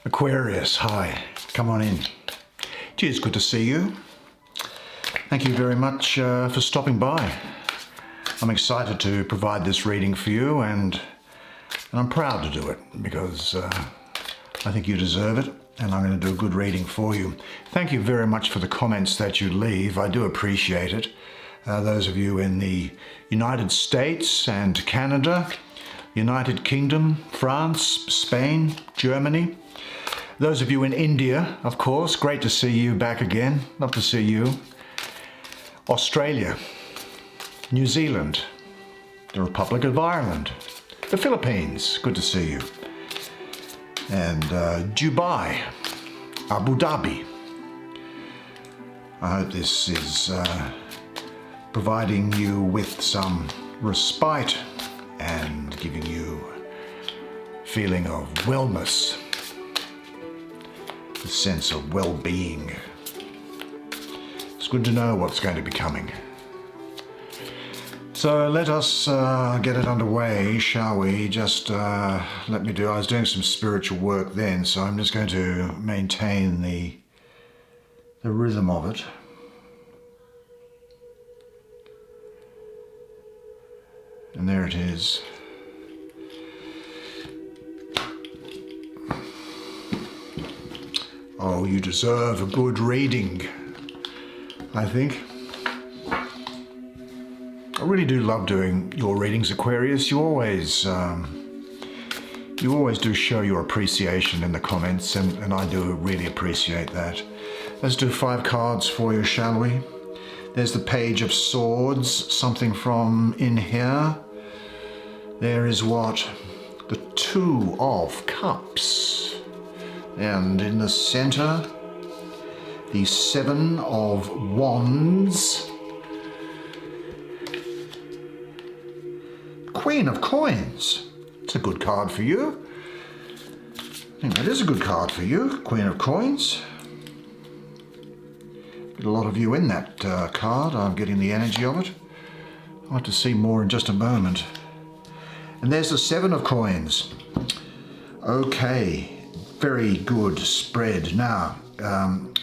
Aquarius, hi, come on in. Cheers, good to see you. Thank you very much for stopping by. I'm excited to provide this reading for you and I'm proud to do it because I think you deserve it and I'm going to do a good reading for you. Thank you very much for the comments that you leave. I do appreciate it. Those of you in the United States and Canada, United Kingdom, France, Spain, Germany. Those of you in India, of course, great to see you back again. Love to see you. Australia, New Zealand, the Republic of Ireland, the Philippines, good to see you. And Dubai, Abu Dhabi. I hope this is providing you with some respite and giving you a feeling of wellness. A sense of well-being. It's good to know what's going to be coming. So let us get it underway, shall we? Just I was doing some spiritual work then, so I'm just going to maintain the rhythm of it. And there it is. Oh, you deserve a good reading, I think. I really do love doing your readings, Aquarius. You always do show your appreciation in the comments, and I do really appreciate that. Let's do 5 cards for you, shall we? There's the Page of Swords, something from in here. There is what? The 2 of Cups. And in the center, the 7 of Wands. Queen of Coins. It's a good card for you. I think that is a good card for you, Queen of Coins. Get a lot of you in that card. I'm getting the energy of it. I'll have to see more in just a moment. And there's the 7 of Coins. Okay. Very good spread. Now,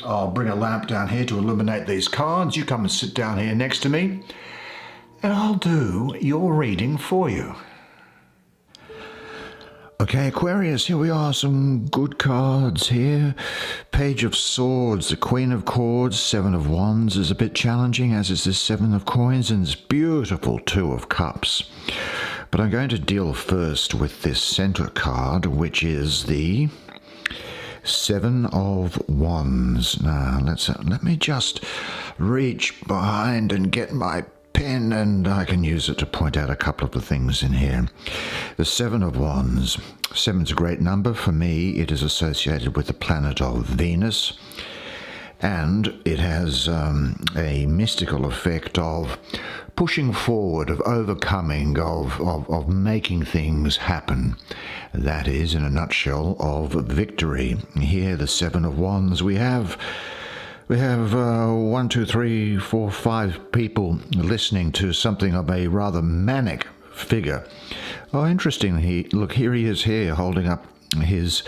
I'll bring a lamp down here to illuminate these cards. You come and sit down here next to me, and I'll do your reading for you. Okay, Aquarius, here we are, some good cards here. Page of Swords, the Queen of Swords, 7 of Wands is a bit challenging, as is the 7 of Coins, and this beautiful 2 of Cups. But I'm going to deal first with this center card, which is the 7 of Wands. Now, let me just reach behind and get my pen, and I can use it to point out a couple of the things in here. The 7 of Wands. 7's a great number. For me, it is associated with the planet of Venus, and it has a mystical effect of pushing forward, of overcoming, of making things happen. That is, in a nutshell, of victory. Here, the 7 of Wands, we have 1, 2, 3, 4, 5 people listening to something of a rather manic figure. Oh, interesting. Look, here he is here, holding up his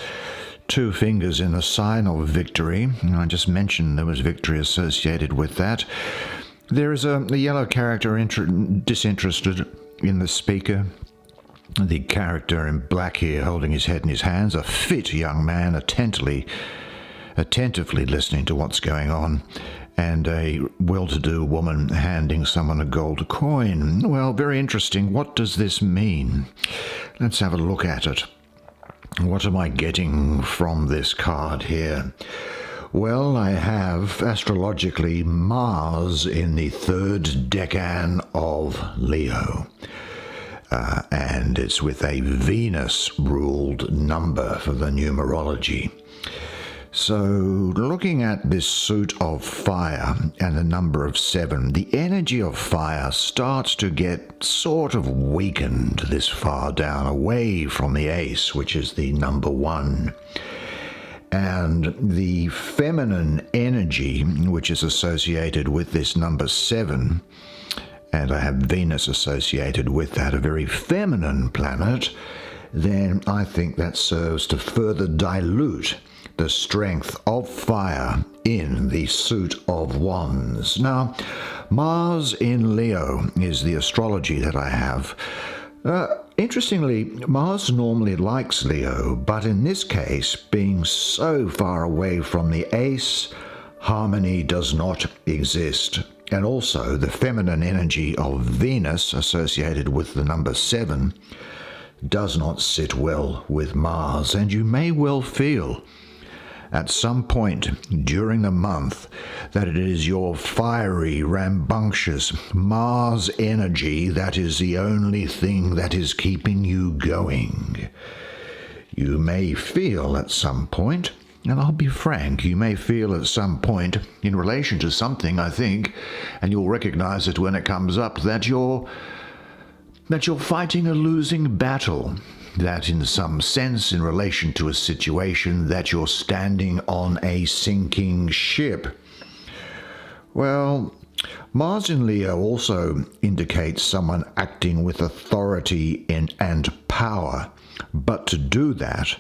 2 fingers in a sign of victory. I just mentioned there was victory associated with that. There is a yellow character disinterested in the speaker. The character in black here, holding his head in his hands, a fit young man, attentively listening to what's going on, and a well-to-do woman handing someone a gold coin. Well, very interesting. What does this mean? Let's have a look at it. What am I getting from this card here? Well, I have, astrologically, Mars in the 3rd decan of Leo. And it's with a Venus-ruled number for the numerology. So, looking at this suit of fire and the number of 7, the energy of fire starts to get sort of weakened this far down, away from the ace, which is the number 1. And the feminine energy, which is associated with this number 7, and I have Venus associated with that, a very feminine planet, then I think that serves to further dilute the strength of fire in the suit of wands. Now, Mars in Leo is the astrology that I have. Interestingly, Mars normally likes Leo, but in this case, being so far away from the ace, harmony does not exist. And also, the feminine energy of Venus, associated with the number 7, does not sit well with Mars. And you may well feel at some point during the month that it is your fiery, rambunctious Mars energy that is the only thing that is keeping you going. You may feel at some point, and I'll be frank, you may feel at some point in relation to something, I think, and you'll recognize it when it comes up, that you're fighting a losing battle, that in some sense, in relation to a situation, that you're standing on a sinking ship. Well, Mars in Leo also indicates someone acting with authority and power, but to do that,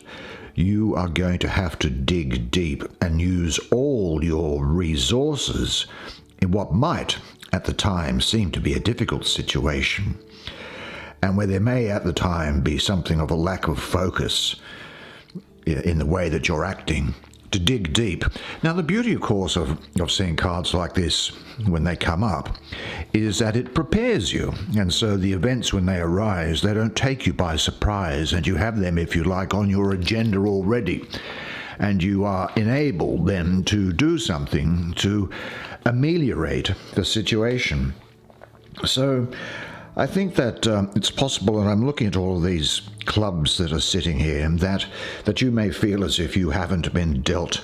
you are going to have to dig deep and use all your resources in what might, at the time, seem to be a difficult situation, and where there may at the time be something of a lack of focus in the way that you're acting, to dig deep. Now, the beauty, of course, of seeing cards like this when they come up is that it prepares you. And so the events, when they arise, they don't take you by surprise, and you have them, if you like, on your agenda already. And you are enabled then to do something to ameliorate the situation. So I think that it's possible, and I'm looking at all of these clubs that are sitting here, that you may feel as if you haven't been dealt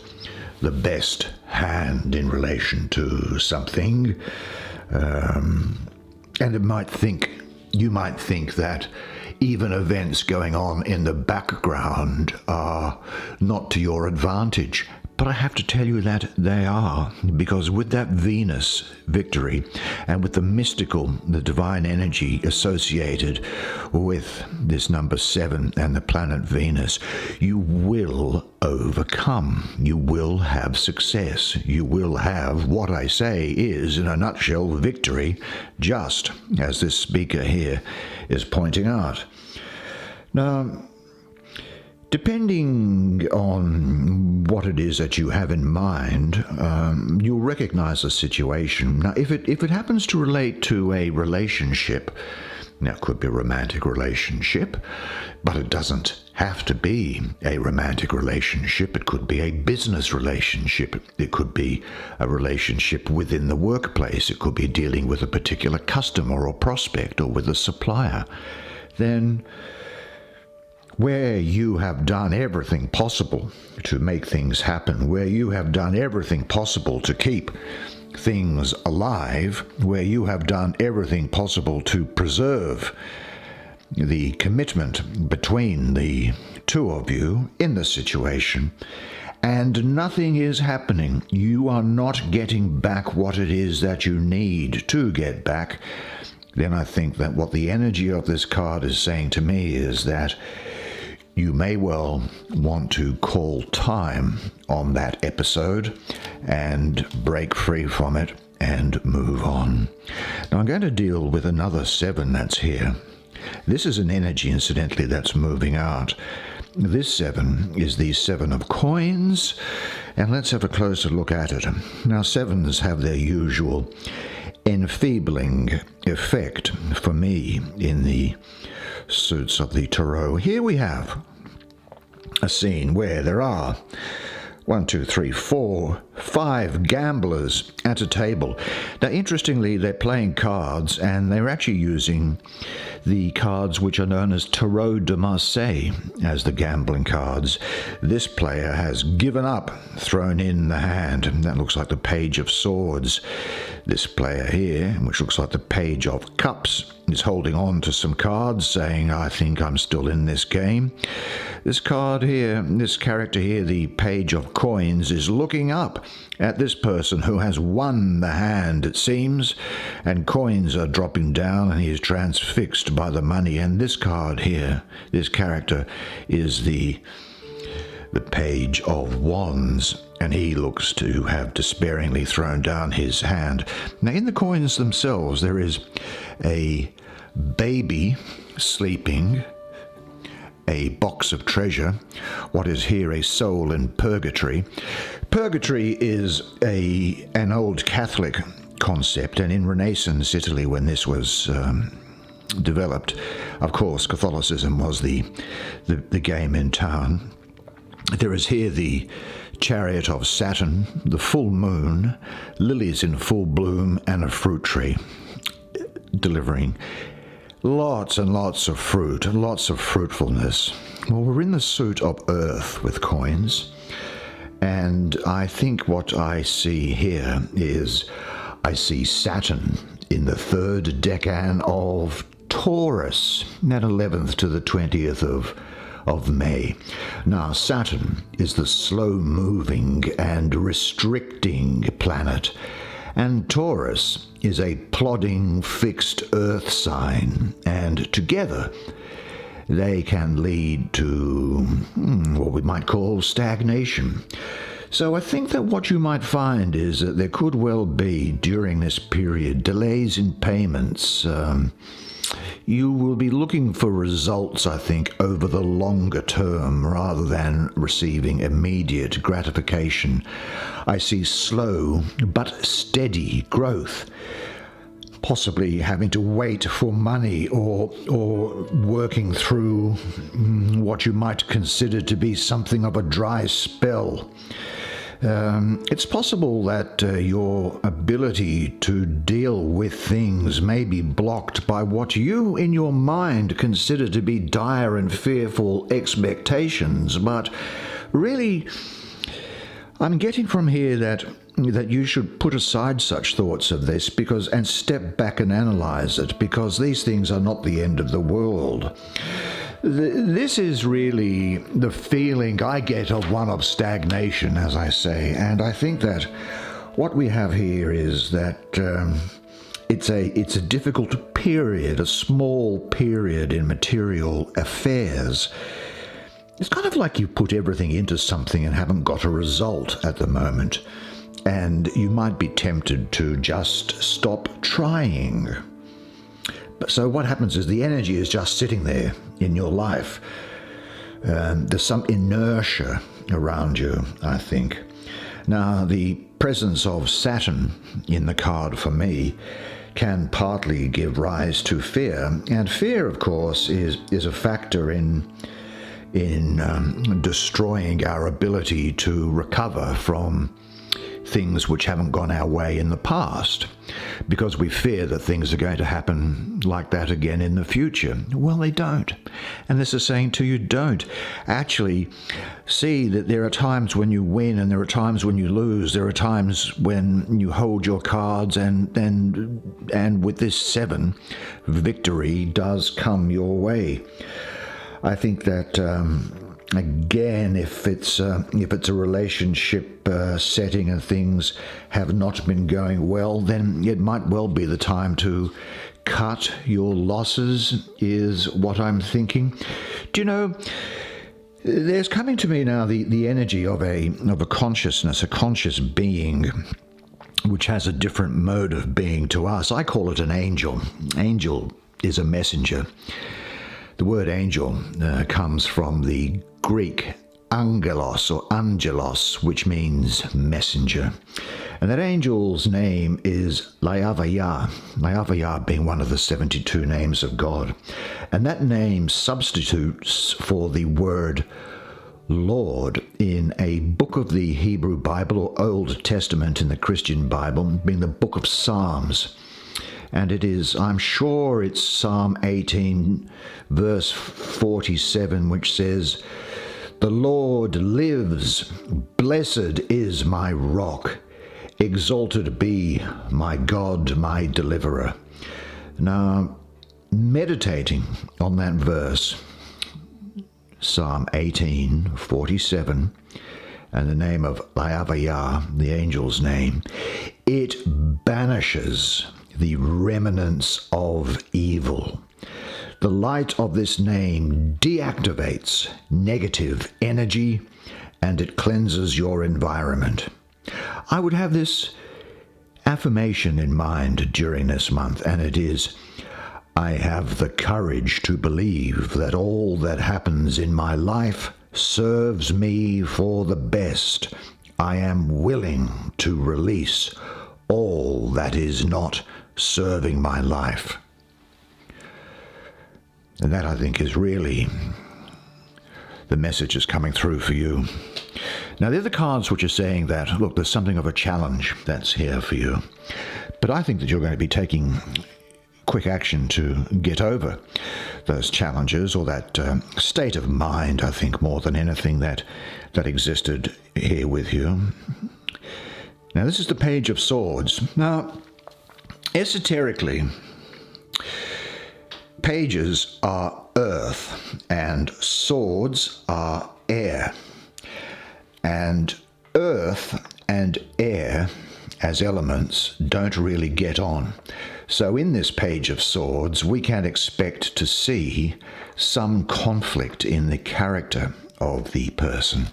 the best hand in relation to something. And you might think that even events going on in the background are not to your advantage. But I have to tell you that they are, because with that Venus victory and with the mystical, the divine energy associated with this number 7 and the planet Venus, you will overcome. You will have success. You will have what I say is, in a nutshell, victory, just as this speaker here is pointing out. Now, depending on what it is that you have in mind, you'll recognize the situation. Now, if it happens to relate to a relationship, now it could be a romantic relationship, but it doesn't have to be a romantic relationship. It could be a business relationship. It could be a relationship within the workplace. It could be dealing with a particular customer or prospect or with a supplier. Then, where you have done everything possible to make things happen, where you have done everything possible to keep things alive, where you have done everything possible to preserve the commitment between the two of you in the situation, and nothing is happening, you are not getting back what it is that you need to get back, then I think that what the energy of this card is saying to me is that you may well want to call time on that episode and break free from it and move on. Now, I'm going to deal with another 7 that's here. This is an energy, incidentally, that's moving out. This 7 is the 7 of coins, and let's have a closer look at it. Now, 7s have their usual enfeebling effect for me in the suits of the tarot. Here we have a scene where there are 1, 2, 3, 4, 5 gamblers at a table. Now, interestingly, they're playing cards, and they're actually using the cards which are known as Tarot de Marseille as the gambling cards. This player has given up, thrown in the hand, and that looks like the Page of Swords. This player here, which looks like the Page of Cups, is holding on to some cards, saying, I think I'm still in this game. This card here, this character here, the Page of Coins, is looking up at this person who has won the hand, it seems, and coins are dropping down and he is transfixed by the money. And this card here, this character, is the Page of Wands, and he looks to have despairingly thrown down his hand. Now, in the coins themselves, there is a baby sleeping, a box of treasure, what is here a soul in purgatory. Purgatory is an old Catholic concept, and in Renaissance Italy, when this was developed, of course, Catholicism was the game in town. There is here the chariot of Saturn, the full moon, lilies in full bloom, and a fruit tree, delivering lots and lots of fruit, and lots of fruitfulness. Well, we're in the suit of earth with coins, and I think what I see here is I see Saturn in the third decan of Taurus, that 11th to the 20th of May. Now, Saturn is the slow-moving and restricting planet, and Taurus is a plodding, fixed earth sign, and together they can lead to what we might call stagnation. So I think that what you might find is that there could well be, during this period, delays in payments. You will be looking for results, I think, over the longer term rather than receiving immediate gratification. I see slow but steady growth, possibly having to wait for money or working through what you might consider to be something of a dry spell. It's possible that your ability to deal with things may be blocked by what you in your mind consider to be dire and fearful expectations, but really I'm getting from here that you should put aside such thoughts of this and step back and analyze it, because these things are not the end of the world. This is really the feeling I get of one of stagnation, as I say, and I think that what we have here is that it's a difficult period, a small period in material affairs. It's kind of like you put everything into something and haven't got a result at the moment, and you might be tempted to just stop trying. So what happens is the energy is just sitting there in your life. There's some inertia around you, I think. Now, the presence of Saturn in the card for me can partly give rise to fear. And fear, of course, is a factor in destroying our ability to recover from things which haven't gone our way in the past, because we fear that things are going to happen like that again in the future. Well, they don't. And this is saying to you, don't. Actually see that there are times when you win and there are times when you lose. There are times when you hold your cards, and with this 7, victory does come your way. I think that again, if it's a relationship setting and things have not been going well, then it might well be the time to cut your losses, is what I'm thinking. Do you know, there's coming to me now the energy of a consciousness, a conscious being, which has a different mode of being to us. I call it an angel. Angel is a messenger. The word angel comes from the Greek angelos or angelos, which means messenger. And that angel's name is Layavaya, Layavaya being one of the 72 names of God. And that name substitutes for the word Lord in a book of the Hebrew Bible, or Old Testament in the Christian Bible, being the book of Psalms. And it is, I'm sure it's Psalm 18, verse 47, which says, "The Lord lives, blessed is my rock, exalted be my God, my deliverer." Now, meditating on that verse, Psalm 18:47, and the name of Yahweh, the angel's name, it banishes the remnants of evil. The light of this name deactivates negative energy, and it cleanses your environment. I would have this affirmation in mind during this month, and it is, I have the courage to believe that all that happens in my life serves me for the best. I am willing to release all that is not serving my life. And that, I think, is really the message is coming through for you. Now, the other cards which are saying that, look, there's something of a challenge that's here for you. But I think that you're going to be taking quick action to get over those challenges, or that state of mind, I think, more than anything that existed here with you. Now, this is the Page of Swords. Now, esoterically, pages are earth and swords are air. And earth and air as elements don't really get on. So in this Page of Swords, we can expect to see some conflict in the character of the person.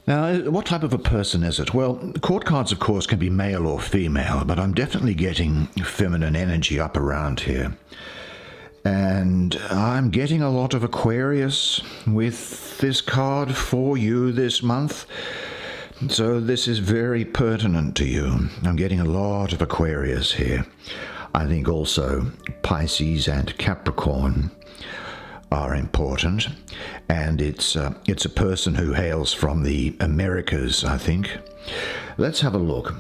Now, what type of a person is it? Well, court cards, of course, can be male or female, but I'm definitely getting feminine energy up around here. And I'm getting a lot of Aquarius with this card for you this month. So this is very pertinent to you. I'm getting a lot of Aquarius here. I think also Pisces and Capricorn are important. And it's a person who hails from the Americas, I think. Let's have a look.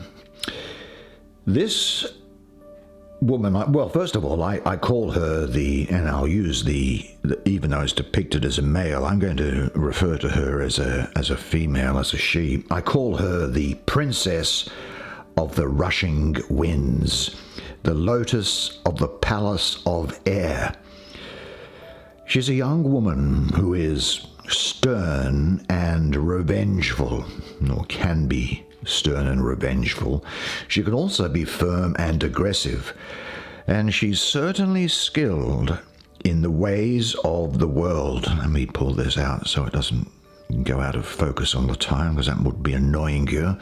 This woman, well, first of all, I call her and I'll use even though it's depicted as a male, I'm going to refer to her as a female, as a she. I call her the Princess of the Rushing Winds, the Lotus of the Palace of Air. She's a young woman who is stern and revengeful, or can be stern and revengeful. She can also be firm and aggressive, and she's certainly skilled in the ways of the world. Let me pull this out so it doesn't go out of focus all the time, because that would be annoying you.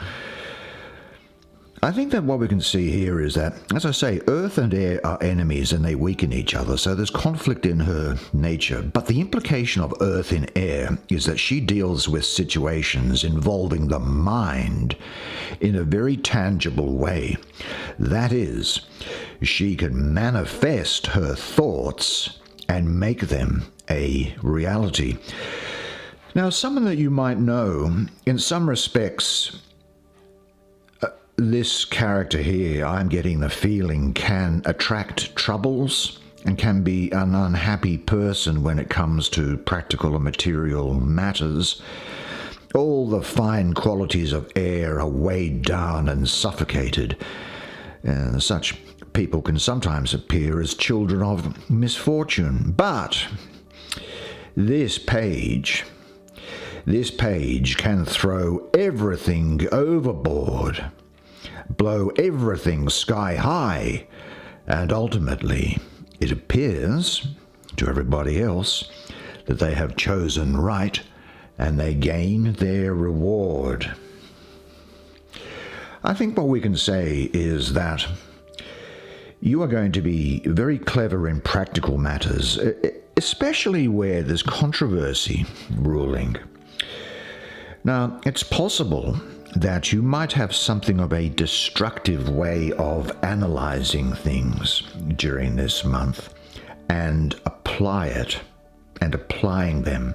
I think that what we can see here is that, as I say, earth and air are enemies and they weaken each other, so there's conflict in her nature. But the implication of earth in air is that she deals with situations involving the mind in a very tangible way. That is, she can manifest her thoughts and make them a reality. Now, someone that you might know, in some respects, this character here, I'm getting the feeling, can attract troubles and can be an unhappy person when it comes to practical and material matters. All the fine qualities of air are weighed down and suffocated. Such people can sometimes appear as children of misfortune. But this page can throw everything overboard, blow everything sky high, and ultimately it appears to everybody else that they have chosen right and they gain their reward. I think what we can say is that you are going to be very clever in practical matters, especially where there's controversy ruling. Now, it's possible that you might have something of a destructive way of analyzing things during this month and applying them.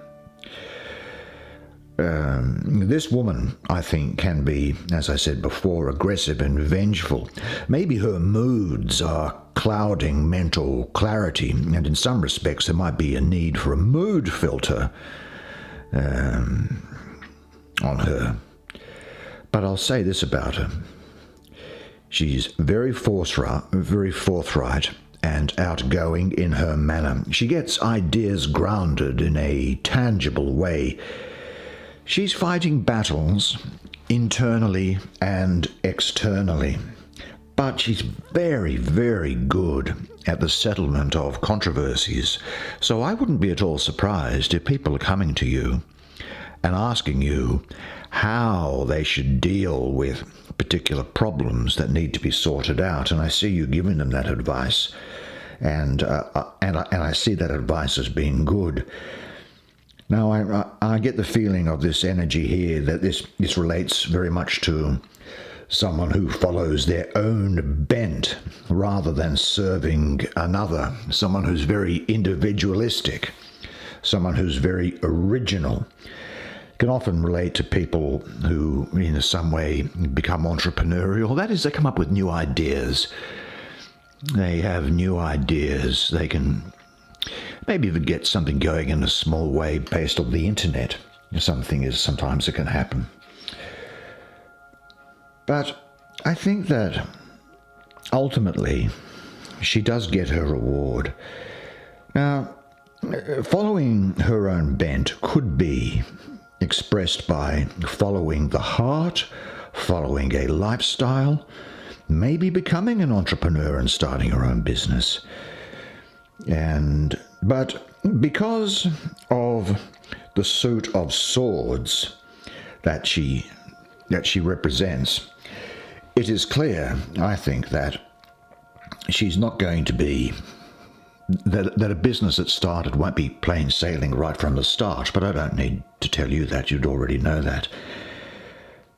This woman, I think, can be, as I said before, aggressive and vengeful. Maybe her moods are clouding mental clarity, and in some respects there might be a need for a mood filter on her. But I'll say this about her. She's very forthright, and outgoing in her manner. She gets ideas grounded in a tangible way. She's fighting battles internally and externally, but she's very, very good at the settlement of controversies. So I wouldn't be at all surprised if people are coming to you and asking you how they should deal with particular problems that need to be sorted out. And I see you giving them that advice, and I see that advice as being good. Now, I get the feeling of this energy here that this relates very much to someone who follows their own bent rather than serving another, someone who's very individualistic, someone who's very original. Can often relate to people who in some way become entrepreneurial. That is, they come up with new ideas. They have new ideas. They can maybe even get something going in a small way based on the internet. Sometimes it can happen. But I think that ultimately she does get her reward. Now, following her own bent could be expressed by following the heart, following a lifestyle, maybe becoming an entrepreneur and starting her own business. But because of the suit of swords that she represents, it is clear, I think, that she's not going to be that a business that started won't be plain sailing right from the start, but I don't need to tell you that. You'd already know that.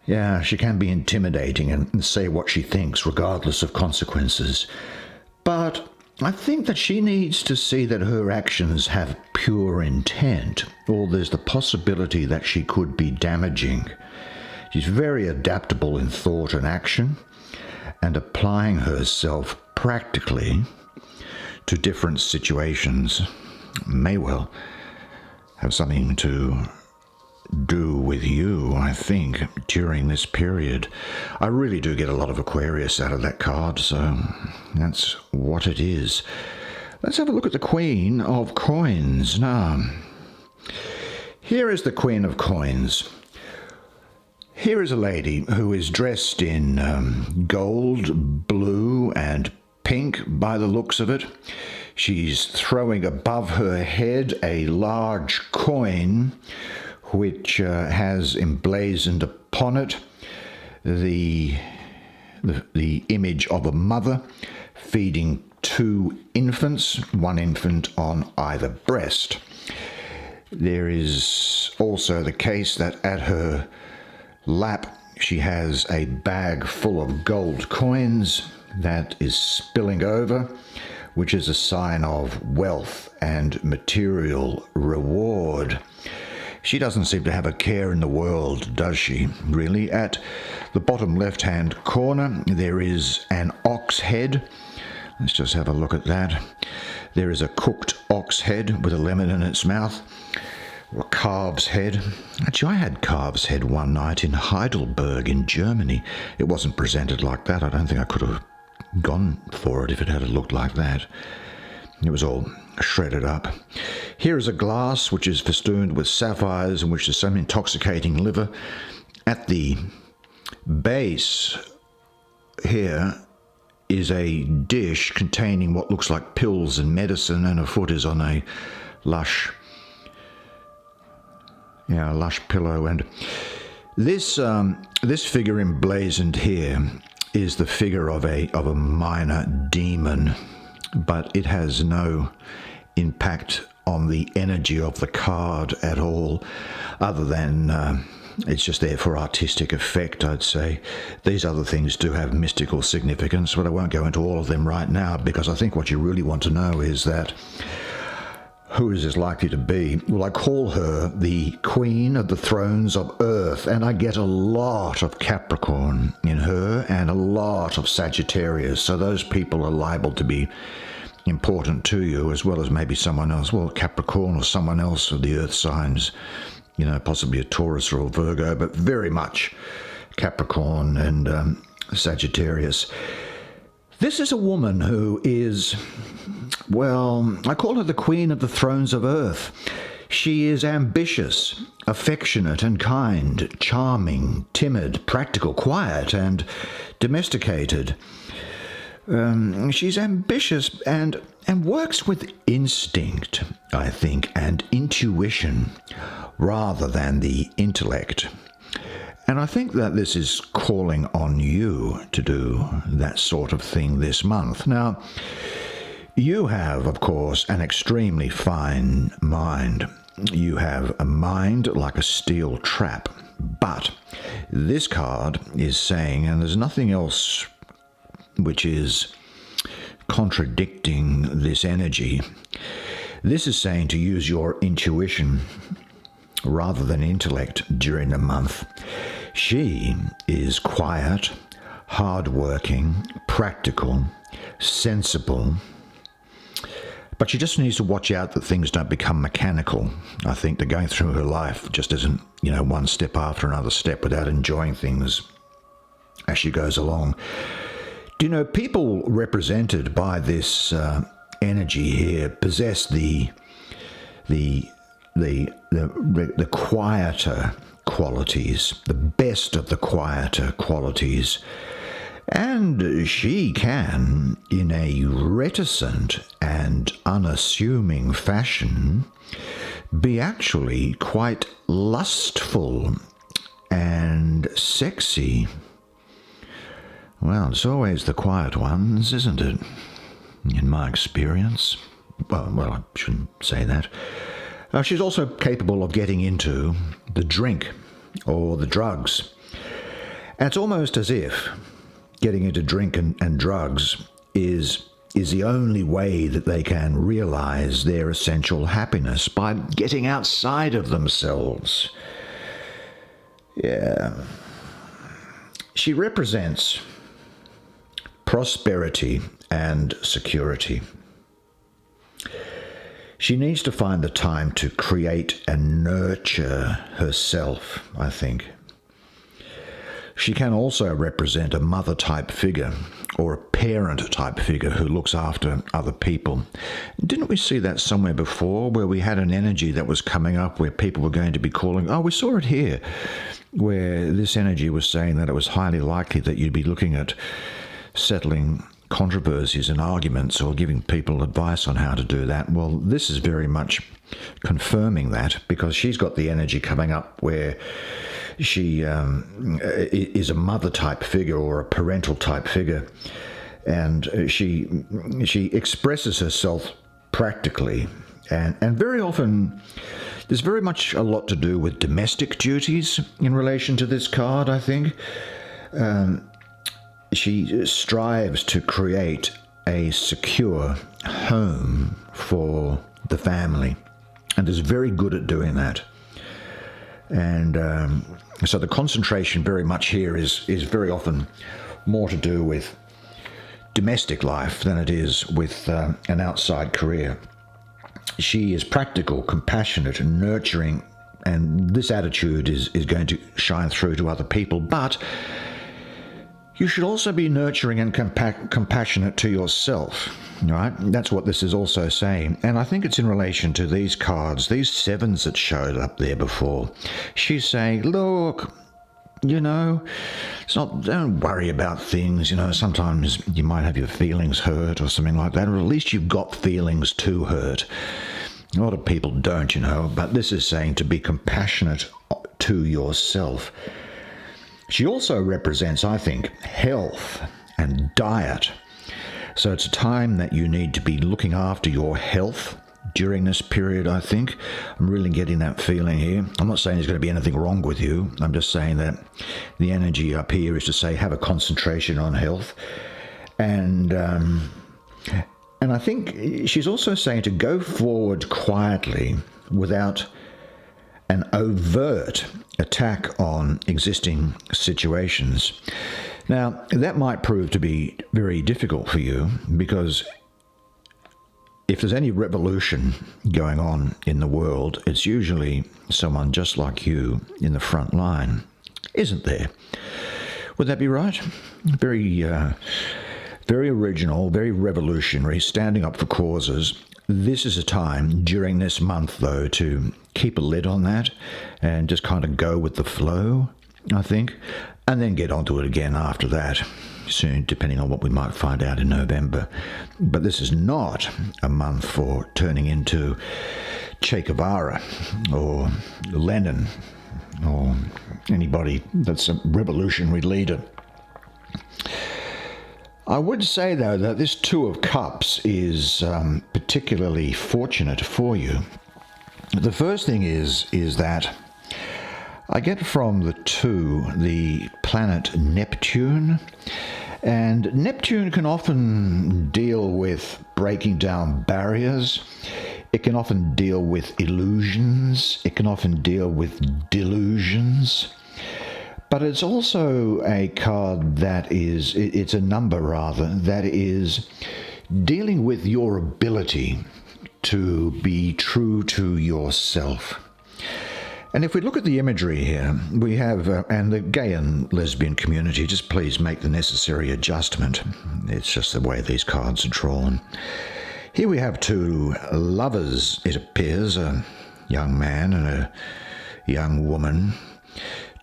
Yeah, she can be intimidating and say what she thinks regardless of consequences. But I think that she needs to see that her actions have pure intent, or there's the possibility that she could be damaging. She's very adaptable in thought and action, and applying herself practically to different situations may well have something to do with you, I think, during this period. I really do get a lot of Aquarius out of that card, so that's what it is. Let's have a look at the Queen of Coins. Now, here is the Queen of Coins. Here is a lady who is dressed in gold, blue, and pink by the looks of it. She's throwing above her head a large coin which has emblazoned upon it the image of a mother feeding two infants, one infant on either breast. There is also the case that at her lap she has a bag full of gold coins that is spilling over, which is a sign of wealth and material reward. She doesn't seem to have a care in the world, does she, really? At the bottom left-hand corner, there is an ox head. Let's just have a look at that. There is a cooked ox head with a lemon in its mouth, or a calf's head. Actually, I had calf's head one night in Heidelberg in Germany. It wasn't presented like that. I don't think I could have gone for it if it had looked like that. It was all shredded up. Here is a glass which is festooned with sapphires in which there's some intoxicating liver. At the base here is a dish containing what looks like pills and medicine, and her foot is on a lush pillow. And this figure emblazoned here is the figure of a minor demon, but it has no impact on the energy of the card at all, other than it's just there for artistic effect, I'd say. These other things do have mystical significance, but I won't go into all of them right now, because I think what you really want to know is that who is this likely to be? Well, I call her the Queen of the Thrones of Earth, and I get a lot of Capricorn in her and a lot of Sagittarius, so those people are liable to be important to you, as well as maybe someone else. Well, Capricorn or someone else of the earth signs, possibly a Taurus or a Virgo, but very much Capricorn and Sagittarius. This is a woman who is, well, I call her the Queen of the Thrones of Earth. She is ambitious, affectionate and kind, charming, timid, practical, quiet and domesticated. She's ambitious and works with instinct, I think, and intuition rather than the intellect. And I think that this is calling on you to do that sort of thing this month. Now, you have, of course, an extremely fine mind. You have a mind like a steel trap. But this card is saying, and there's nothing else which is contradicting this energy, this is saying to use your intuition rather than intellect during the month. She is quiet, hardworking, practical, sensible, but she just needs to watch out that things don't become mechanical. I think that going through her life just isn't, one step after another step without enjoying things as she goes along. People represented by this energy here possess the quieter qualities, the best of the quieter qualities. And she can, in a reticent and unassuming fashion, be actually quite lustful and sexy. Well, it's always the quiet ones, isn't it? In my experience. Well, I shouldn't say that. She's also capable of getting into the drink or the drugs. And it's almost as if getting into drink and drugs is the only way that they can realize their essential happiness, by getting outside of themselves. Yeah. She represents prosperity and security. She needs to find the time to create and nurture herself, I think. She can also represent a mother-type figure or a parent-type figure who looks after other people. Didn't we see that somewhere before, where we had an energy that was coming up where people were going to be calling? Oh, we saw it here, where this energy was saying that it was highly likely that you'd be looking at settling controversies and arguments or giving people advice on how to do that. Well, this is very much confirming that, because she's got the energy coming up where she is a mother-type figure or a parental-type figure, and she expresses herself practically, and very often there's very much a lot to do with domestic duties in relation to this card, I think. She strives to create a secure home for the family, and is very good at doing that. And so the concentration very much here is very often more to do with domestic life than it is with an outside career. She is practical, compassionate, and nurturing, and this attitude is going to shine through to other people. But you should also be nurturing and compassionate to yourself, right? That's what this is also saying. And I think it's in relation to these cards, these sevens that showed up there before. She's saying, look, it's not, don't worry about things. Sometimes you might have your feelings hurt or something like that, or at least you've got feelings to hurt. A lot of people don't, but this is saying to be compassionate to yourself. She also represents, I think, health and diet. So it's a time that you need to be looking after your health during this period, I think. I'm really getting that feeling here. I'm not saying there's going to be anything wrong with you. I'm just saying that the energy up here is to say have a concentration on health. And I think she's also saying to go forward quietly without an overt attack on existing situations. Now, that might prove to be very difficult for you, because if there's any revolution going on in the world, it's usually someone just like you in the front line, isn't there? Would that be right? Very very original, very revolutionary, standing up for causes. This is a time during this month, though, to keep a lid on that and just kind of go with the flow, I think, and then get onto it again after that, soon, depending on what we might find out in November. But this is not a month for turning into Che Guevara or Lenin or anybody that's a revolutionary leader. I would say, though, that this Two of Cups is particularly fortunate for you. The first thing is that I get from the two the planet Neptune, and Neptune can often deal with breaking down barriers. It can often deal with illusions. It can often deal with delusions. But it's also a card that is, it's a number rather, that is dealing with your ability to be true to yourself. And if we look at the imagery here, we have, and the gay and lesbian community, just please make the necessary adjustment. It's just the way these cards are drawn. Here we have two lovers, it appears, a young man and a young woman.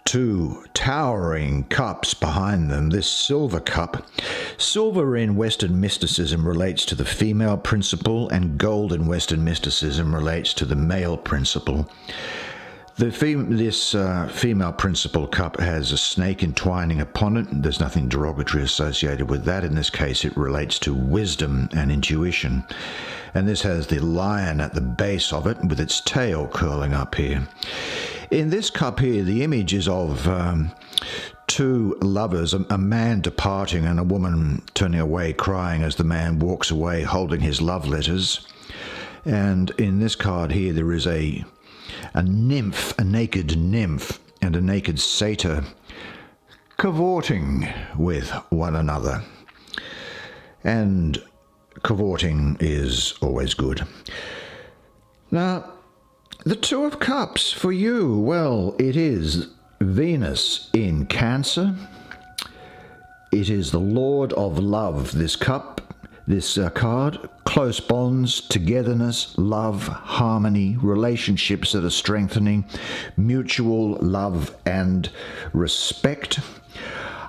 Two towering cups behind them, this silver cup. Silver in Western mysticism relates to the female principle, and gold in Western mysticism relates to the male principle. This female principle cup has a snake entwining upon it. There's nothing derogatory associated with that. In this case, it relates to wisdom and intuition. And this has the lion at the base of it with its tail curling up here. In this cup here, the image is of two lovers, a man departing and a woman turning away crying as the man walks away holding his love letters. And in this card here, there is a nymph, a naked nymph, and a naked satyr cavorting with one another. And cavorting is always good. Now, the Two of Cups for you, well, it is Venus in Cancer. It is the Lord of Love, this cup, this card. Close bonds, togetherness, love, harmony, relationships that are strengthening, mutual love and respect.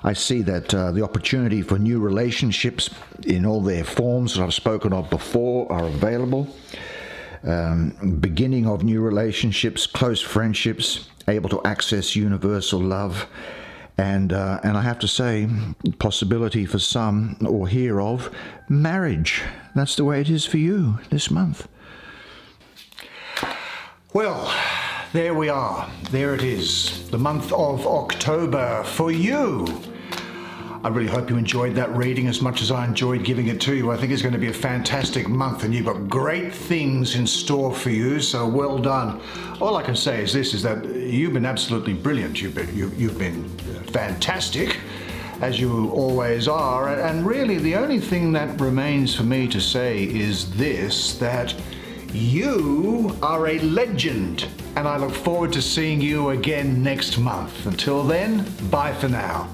I see that the opportunity for new relationships in all their forms that I've spoken of before are available. Beginning of new relationships, close friendships, able to access universal love, and I have to say, possibility for some, or hear of, marriage. That's the way it is for you this month. Well, there we are. There it is, the month of October for you. I really hope you enjoyed that reading as much as I enjoyed giving it to you. I think it's going to be a fantastic month, and you've got great things in store for you, so well done. All I can say is this, is that you've been absolutely brilliant. You've been fantastic, as you always are, and really the only thing that remains for me to say is this, that you are a legend, and I look forward to seeing you again next month. Until then, bye for now.